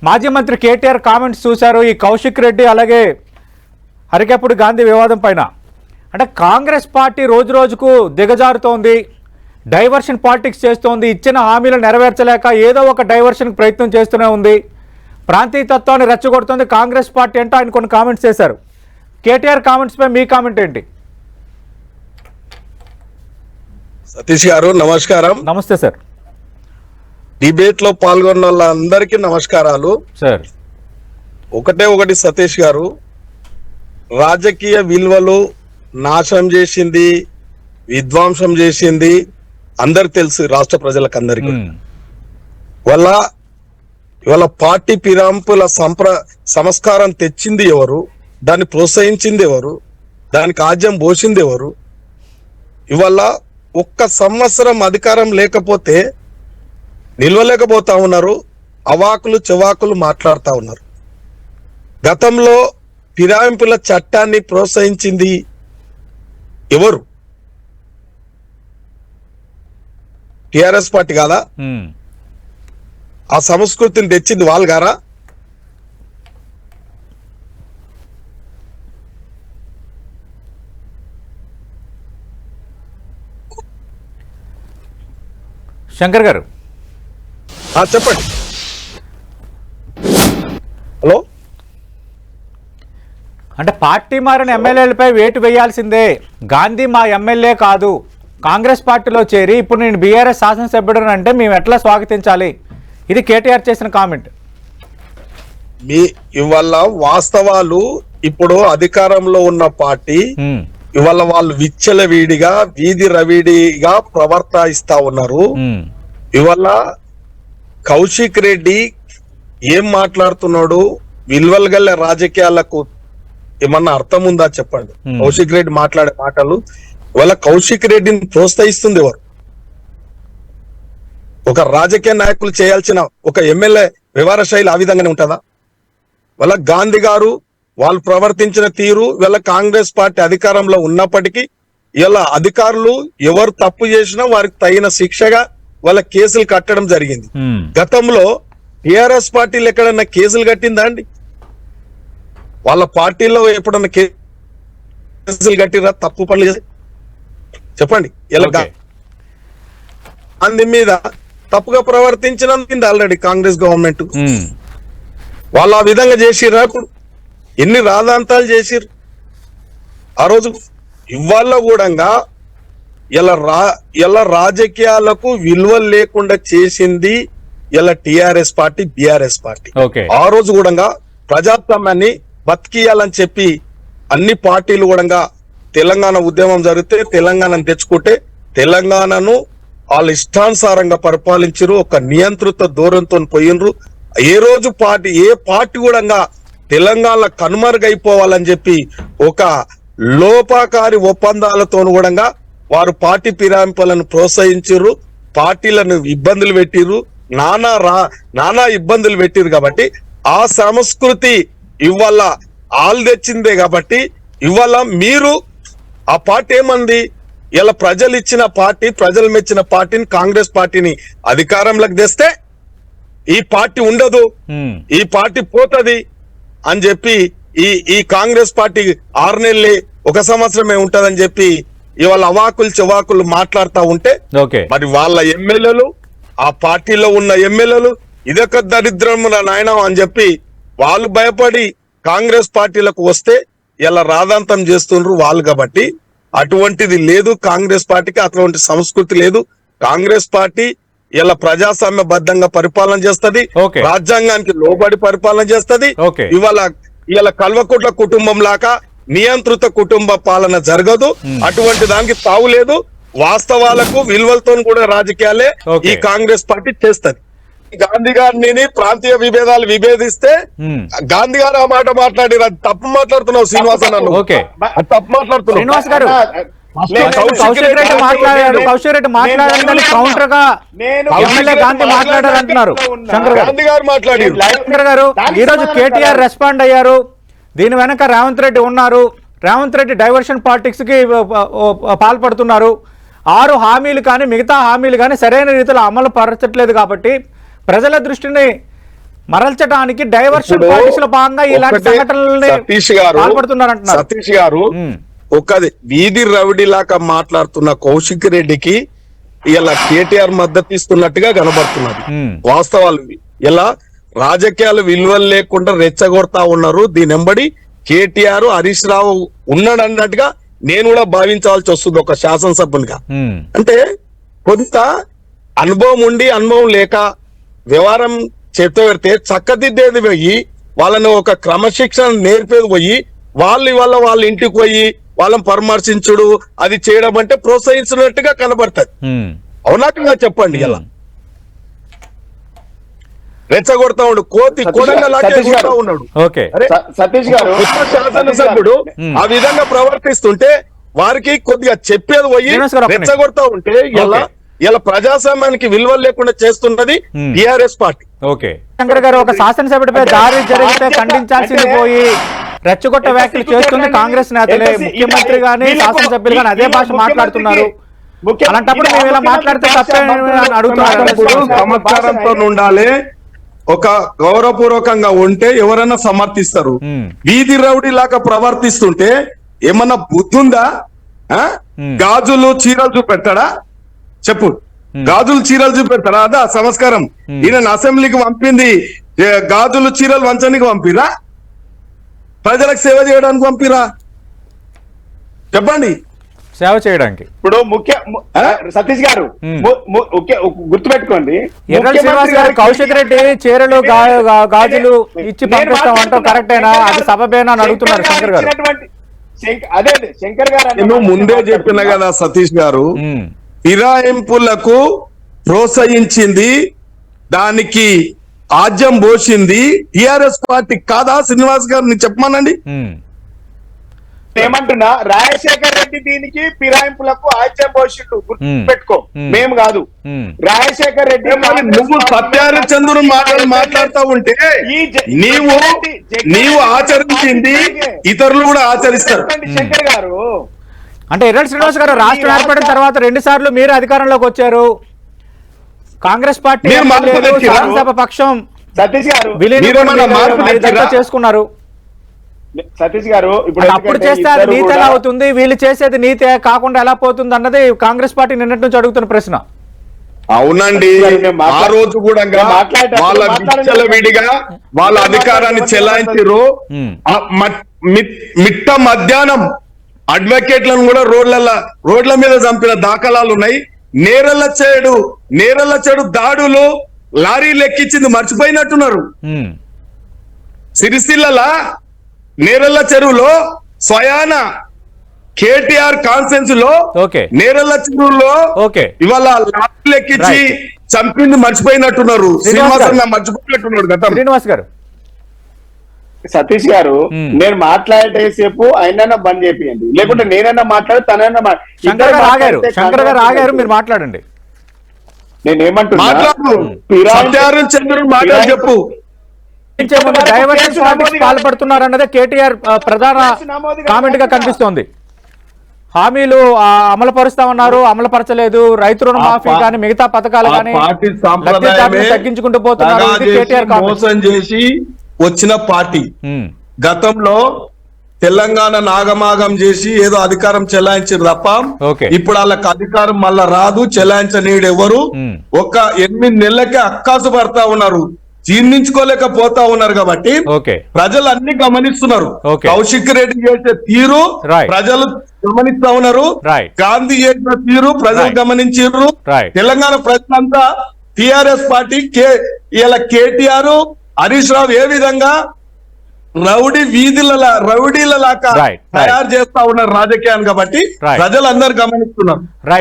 మాజీ మంత్రి కేటీఆర్ కామెంట్స్ చూశారు ఈ కౌశిక్ రెడ్డి అలాగే హరికేపూడి గాంధీ వివాదం పైన. అంటే కాంగ్రెస్ పార్టీ రోజు రోజుకు దిగజారుతోంది, డైవర్షన్ పాలిటిక్స్ చేస్తోంది, ఇచ్చిన హామీలు నెరవేర్చలేక ఏదో ఒక డైవర్షన్కి ప్రయత్నం చేస్తూనే ఉంది, ప్రాంతీయ తత్వాన్ని రెచ్చగొడుతుంది కాంగ్రెస్ పార్టీ అంటే ఆయన కొన్ని కామెంట్స్ చేశారు. కేటీఆర్ కామెంట్స్పై మీ కామెంట్ ఏంటి? సతీష్ గారు నమస్కారం. నమస్తే సార్. డిబేట్ లో పాల్గొన్న వాళ్ళందరికీ నమస్కారాలు సార్. ఒకటి సతీష్ గారు, రాజకీయ విలువలు నాశనం చేసింది, విధ్వంసం చేసింది అందరికి తెలుసు, రాష్ట్ర ప్రజలకు అందరికీ. ఇవాళ పార్టీ పిరాంపుల సంస్కారం తెచ్చింది ఎవరు, దాన్ని ప్రోత్సహించింది ఎవరు, దానికి ఆజ్యం పోసింది ఎవరు? ఇవాళ ఒక్క సంవత్సరం అధికారం లేకపోతే నిల్వలేకపోతా ఉన్నారు, అవాకులు చెవాకులు మాట్లాడుతూ ఉన్నారు. గతంలో ఫిరాయింపుల చట్టాన్ని ప్రోత్సహించింది ఎవరు? టిఆర్ఎస్ పార్టీ కాదా? ఆ సంస్కృతిని తెచ్చింది వాళ్ళు గారా? శంకర్ గారు చెప్పండి. హలో. అంటే పార్టీ మారిన ఎమ్మెల్యేలపై వేటు వేయాల్సిందే, గాంధీ మా ఎమ్మెల్యే కాదు, కాంగ్రెస్ పార్టీలో చేరి ఇప్పుడు నేను బీఆర్ఎస్ శాసనసభ్యుడు అంటే మేము ఎట్లా స్వాగతించాలి? ఇది కేటీఆర్ చేసిన కామెంట్. ఇవాళ వాస్తవాలు, ఇప్పుడు అధికారంలో ఉన్న పార్టీ ఇవాళ వాళ్ళు విచ్చలవిడిగా వీధి రవిడిగా ప్రవర్తిస్తా ఉన్నారు. ఇవాళ కౌశిక్ రెడ్డి ఏం మాట్లాడుతున్నాడు? విలువలు గల రాజకీయాలకు ఏమన్నా అర్థం ఉందా చెప్పండి. కౌశిక్ రెడ్డి మాట్లాడే మాటలు ఇవాళ కౌశిక్ రెడ్డిని ప్రోత్సహిస్తుంది ఎవరు? ఒక రాజకీయ నాయకులు చేయాల్సిన ఒక ఎమ్మెల్యే వ్యవహార శైలి ఆ విధంగానే ఉంటుందా? వాళ్ళ గాంధీ గారు వాళ్ళు ప్రవర్తించిన తీరు, వీళ్ళ కాంగ్రెస్ పార్టీ అధికారంలో ఉన్నప్పటికీ ఇలా అధికారులు ఎవరు తప్పు చేసినా వారికి తగిన శిక్షగా వాళ్ళ కేసులు కట్టడం జరిగింది. గతంలో టిఆర్ఎస్ పార్టీలు ఎక్కడన్నా కేసులు కట్టిందా అండి? వాళ్ళ పార్టీలో ఎప్పుడన్నా కేసులు కట్టిరా తప్పు పనులు చేసి? చెప్పండి. ఇలా గాంధీ మీద తప్పుగా ప్రవర్తించినందుకు ఆల్రెడీ కాంగ్రెస్ గవర్నమెంట్ వాళ్ళు ఆ విధంగా చేసిర్రా? ఇప్పుడు ఎన్ని రాజాంతాలు చేసిర్రు ఆ రోజు. ఇవాళ కూడా ఇలా రాజకీయాలకు విలువలు లేకుండా చేసింది ఇలా టిఆర్ఎస్ పార్టీ, బిఆర్ఎస్ పార్టీ. ఆ రోజు కూడా ప్రజాస్వామ్యాన్ని బతికియాలని చెప్పి అన్ని పార్టీలు కూడా తెలంగాణ ఉద్యమం జరిగితే తెలంగాణను తెచ్చుకుంటే తెలంగాణను వాళ్ళ ఇష్టానుసారంగా పరిపాలించారు, ఒక నియంత్రిత దూరంతో పోయినరు. ఏ పార్టీ కూడా తెలంగాణ కనుమరుగైపోవాలని చెప్పి ఒక లోపాకారి ఒప్పందాలతో కూడా వారు పార్టీ ఫిరాయింపులను ప్రోత్సహించారు, పార్టీలను ఇబ్బందులు పెట్టిరు, నానా ఇబ్బందులు పెట్టిరు. కాబట్టి ఆ సంస్కృతి ఇవాళ ఆలు తెచ్చిందే. కాబట్టి ఇవాళ మీరు ఆ పార్టీ ఏమంది? ఇలా ప్రజలు ఇచ్చిన పార్టీ, ప్రజలు మెచ్చిన పార్టీని, కాంగ్రెస్ పార్టీని అధికారంలోకి తెస్తే ఈ పార్టీ ఉండదు, ఈ పార్టీ పోతది అని చెప్పి ఈ కాంగ్రెస్ పార్టీ 6 నెలలే, 1 సంవత్సరమే ఉంటదని చెప్పి ఇవాళ అవాకులు చెవాకులు మాట్లాడుతూ ఉంటే మరి వాళ్ళ ఎమ్మెల్యేలు, ఆ పార్టీలో ఉన్న ఎమ్మెల్యేలు ఇదొక దరిద్రం నాయన అని చెప్పి వాళ్ళు భయపడి కాంగ్రెస్ పార్టీలకు వస్తే ఇలా రాదాంతం చేస్తుండ్రు వాళ్ళు. కాబట్టి అటువంటిది లేదు కాంగ్రెస్ పార్టీకి, అటువంటి సంస్కృతి లేదు. కాంగ్రెస్ పార్టీ ఇలా ప్రజాస్వామ్యబద్ధంగా పరిపాలన చేస్తది, రాజ్యాంగానికి లోబడి పరిపాలన చేస్తది. ఇవాళ కల్వకుట్ల కుటుంబం లాగా నియంత్రిత కుటుంబ పాలన జరగదు, అటువంటి దానికి తావు లేదు. వాస్తవాలకు విలువలతో కూడా రాజకీయాలే ఈ కాంగ్రెస్ పార్టీ చేస్తది. గాంధీ గారిని ప్రాంతీయ విభేదాలు విభేదిస్తే గాంధీ గారు ఆ మాట మాట్లాడి తప్పు మాట్లాడుతున్నావు శ్రీనివాస్ అన్న, తప్పు మాట్లాడుతున్నావు. కౌశిక్ రెడ్డి మాట్లాడారు కౌంటర్ గా గాంధీ మాట్లాడారు అంటున్నారు శంకర్ గారు. ఈ రోజు కేటీఆర్ రెస్పాండ్ అయ్యారు, దీని వెనక రేవంత్ రెడ్డి ఉన్నారు, రేవంత్ రెడ్డి డైవర్షన్ పాలిటిక్స్ కి పాల్పడుతున్నారు. 6 హామీలు కానీ మిగతా హామీలు కానీ సరైన రీతిలో అమలు పరచట్లేదు. కాబట్టి ప్రజల దృష్టిని మరల్చడానికి డైవర్షన్ ఇప్పుడు పాలిటిక్స్ లో భాగంగా ఇలాంటి ఒకటే సంఘటనల్ని సతీష్ గారు ఒక వీధి రౌడీ లాగా మాట్లాడుతున్న కౌశిక్ రెడ్డికి ఇలా కేటీఆర్ మద్దతు ఇస్తున్నట్టుగా కనబడుతున్నది. వాస్తవాలు ఇలా రాజకీయాలు విలువలు లేకుండా రెచ్చగొడతా ఉన్నారు. దీనెంబడి కేటీఆర్ హరీష్ రావు ఉన్నాడు అన్నట్టుగా నేను కూడా భావించాల్సి వస్తుంది ఒక శాసనసభ్యునిగా. అంటే కొంత అనుభవం ఉండి అనుభవం లేక వ్యవహారం చేత పెడితే చక్కదిద్దేది పోయి వాళ్ళని ఒక క్రమశిక్షణ నేర్పేది పోయి వాళ్ళు ఇవాళ వాళ్ళ ఇంటికి పోయి వాళ్ళని పరామర్శించుడు అది చేయడం అంటే ప్రోత్సహించినట్టుగా కనబడుతుంది. అవునాకంగా చెప్పండి. ఇలా రెచ్చగొడతా ఉండు కోతి కొడంగా లాగా ఉన్నాడు. సతీష్ గారు శాసనసభ్యుడు ఆ విధంగా ప్రవర్తిస్తుంటే వారికి కొద్దిగా చెప్పేది పోయి రెచ్చగొడతా ఉంటే ఇలా ప్రజాస్వామ్యానికి విలువలు లేకుండా చేస్తున్నది టిఆర్ఎస్ పార్టీ. ఓకే శంకర్ గారు, ఒక శాసనసభ్యుడిపై దాడి జరిగితే ఖండించాల్సింది పోయి రెచ్చగొట్ట వ్యాఖ్యలు చేస్తుంది కాంగ్రెస్ నేతలే. ముఖ్యమంత్రి గాని శాసనసభ్యులు గాని అదే భాష మాట్లాడుతున్నారు. అలాంటప్పుడు మేము ఇలా మాట్లాడితే తప్పే అడుగుతున్నారు. సంస్కారంతో ఉండాలి, ఒక గౌరవపూర్వకంగా ఉంటే ఎవరైనా సమర్థిస్తారు. వీధి రౌడీ లాగా ప్రవర్తిస్తుంటే ఏమన్నా బుద్ధుందా? గాజులు చీరలు చూపెడతాడా చెప్పు? గాజులు చీరలు చూపెడతాడా? అదా సంస్కారం? ఈయన అసెంబ్లీకి పంపింది గాజులు చీరలు వంచడానికి పంపిరా? ప్రజలకు సేవ చేయడానికి పంపిరా? చెప్పండి. సేవ చేయడానికి ఇప్పుడు సతీష్ గారు గుర్తుపెట్టుకోండి, కౌశిక్ రెడ్డి చీరలు గాజులు ఇచ్చి పంపిస్తాం అంటాం కరెక్టేనా? అది సబబేనా అని అడుగుతున్నారు శంకర్ గారు. అదే శంకర్ గారు నేను ముందే చెప్పిన కదా సతీష్ గారు, ఫిరాయింపులకు ప్రోత్సహించింది, దానికి ఆజ్యం పోసింది టిఆర్ఎస్ పార్టీ కాదా? శ్రీనివాస్ గారిని చెప్పమానండి. ఏమంటున్నా, రాజశేఖర్ రెడ్డి దీనికి ఫిరాయింపులకు ఆజ్యం పోషిట్టు గుర్తుపెట్టుకో, మేము కాదు. రాజశేఖర్ రెడ్డి నువ్వు సత్యహరిచంద్రుడు మాట్లాడుతూ ఉంటే నీవు ఆచరించింది ఇతరులు కూడా ఆచరిస్తారు. శంకర్ గారు అంటే ఎర్రల్ శ్రీనివాస్ గారు, రాష్ట్రం ఏర్పడిన తర్వాత 2 సార్లు మీరు అధికారంలోకి వచ్చారు. కాంగ్రెస్ పార్టీ శాసనసభ పక్షం సతీష్ గారు చేసుకున్నారు. సతీష్ గారు ఇప్పుడు అప్పుడు చేస్తే అది నీతి ఎలా అవుతుంది, వీళ్ళు చేసేది నీతి కాకుండా ఎలా పోతుంది అన్నది కాంగ్రెస్ పార్టీ నిన్నటి నుంచి అడుగుతున్న ప్రశ్న. అవునండి, ఆ రోజు కూడా వాళ్ళ విడిగా వాళ్ళ అధికారాన్ని చెలాయించారు. మిట్ట మధ్యాహ్నం అడ్వకేట్లను కూడా రోడ్ల మీద చంపిన దాఖలాలు ఉన్నాయి. నేరల్ల చెడు దాడులు లారీలు ఎక్కించింది మర్చిపోయినట్టున్నారు. సిరిసిల్ల నేరల్ల చెరువులో స్వయాన కేటీఆర్ కాన్ఫరెన్స్ లో నేరల్ల చెరువులో ఇవాళ లారీలు ఎక్కించి చంపింది మర్చిపోయినట్టున్నారు. మర్చిపోయినట్టున్నాడు గతం. శ్రీనివాస్ గారు, సతీష్ గారు, నేను మాట్లాడేసేపు ఆయనన్నా బంద్ చేపియండి, లేకుంటే నేనన్నా మాట్లాడు, తనన్నా శంకర్ గారు ఆగారు, మీరు మాట్లాడండి. నేనేమంటున్నా, చెప్పు. డైవర్షన్ పాలిటిక్స్ పాల్పడుతున్నారు అన్నదే కేటీఆర్ ప్రధాన కామెంట్ గా కనిపిస్తోంది. హామీలు అమలు పరుస్తామన్నారు, అమలు పరచలేదు. రైతు రుణమాఫీ కానీ మిగతా పథకాలు కానీ తగ్గించుకుంటూ పోతున్నారు. కేటీఆర్ మోసం చేసి వచ్చిన పార్టీ. గతంలో తెలంగాణ నాగమాగం చేసి ఏదో అధికారం చెలాయించారు తప్ప ఇప్పుడు వాళ్ళకి అధికారం మళ్ళా రాదు, చెలాయించనీడు ఎవరు. ఒక 8 నెలలకే అక్కాసు పడతా ఉన్నారు, జీర్ణించుకోలేకపోతా ఉన్నారు. కాబట్టి ప్రజలు అన్ని గమనిస్తున్నారు. కౌశిక్ రెడ్డి చేసే తీరు ప్రజలు గమనిస్తా ఉన్నారు, గాంధీ చేసిన తీరు ప్రజలు గమనించారు. తెలంగాణ ప్రజలంతా టిఆర్ఎస్ పార్టీ ఇలా కేటీఆర్ హరీష్ రావు ఏ విధంగా రౌడీల లాగా తయారు చేస్తా ఉన్నారు రాజకీయాన్ని. కాబట్టి ప్రజలందరూ గమనిస్తున్నారు.